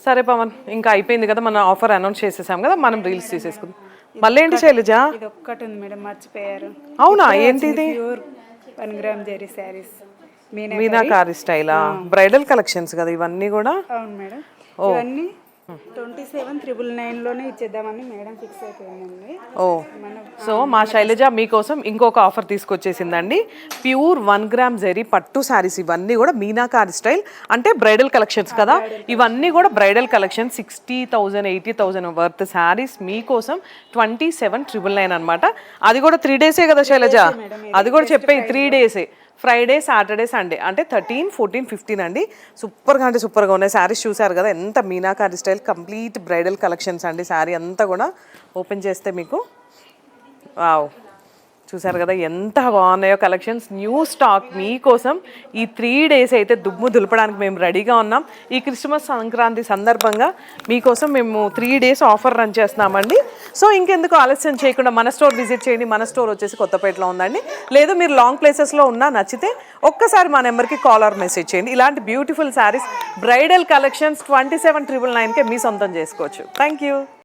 సరే పవన్, ఇంకా అయిపోయింది కదా, మన ఆఫర్ అనౌన్స్ చేసేసాం కదా, మనం రీల్స్ తీసేసుకుందాం. మళ్ళీ ఏంటి శైలజ? ఇది ఒక్కటి ఉంది మేడం, మర్చిపోయారు. అవునా, ఏంటిది? ప్యూర్ 1 గ్రామ్ జరీ శారీస్, మీనాకారి స్టైలా? బ్రైడల్ కలెక్షన్స్ కదా ఇవన్నీ కూడా? అవును మేడం. ఇవన్నీ 27,999లోనే ఇచ్చేద్దామని మేడం ఫిక్స్ అయిపోయిందండి. ఓ, సో మా శైలజ మీకోసం ఇంకొక ఆఫర్ తీసుకొచ్చేసిందండి. ప్యూర్ 1 గ్రామ్ జరీ పట్టు శారీస్, ఇవన్నీ కూడా మీనాకారి స్టైల్, అంటే బ్రైడల్ కలెక్షన్స్ కదా, ఇవన్నీ కూడా బ్రైడల్ కలెక్షన్. 60,000 80,000 వర్త్ శారీస్ మీకోసం 27,999 అనమాట. అది కూడా 3 డేసే కదా శైలజ? అది కూడా చెప్పే 3 డేసే, ఫ్రైడే సాటర్డే సండే, అంటే 13, 14, 15 అండి. సూపర్గా అంటే సూపర్గా ఉన్నాయి శారీస్. చూసారు కదా ఎంత meenakari style, complete bridal collections అండి. శారీ అంతా కూడా ఓపెన్ చేస్తే మీకు వావ్, చూసారు కదా ఎంత బాగున్నాయో కలెక్షన్స్. న్యూ స్టాక్ మీకోసం ఈ 3 డేస్ అయితే దుమ్ము దులపడానికి మేము రెడీగా ఉన్నాం. ఈ క్రిస్మస్ సంక్రాంతి సందర్భంగా మీకోసం మేము 3 డేస్ ఆఫర్ రన్ చేస్తున్నామండి. సో ఇంకెందుకు ఆలస్యం చేయకుండా మన స్టోర్ విజిట్ చేయండి. మన స్టోర్ వచ్చేసి కొత్తపేటలో ఉందండి. లేదు మీరు లాంగ్ ప్లేసెస్లో ఉన్నా నచ్చితే ఒక్కసారి మా నెంబర్కి కాల్ ఆర్ మెసేజ్ చేయండి. ఇలాంటి బ్యూటిఫుల్ శారీస్ బ్రైడల్ కలెక్షన్స్ 27,999కే మీ సొంతం చేసుకోవచ్చు. Thank you.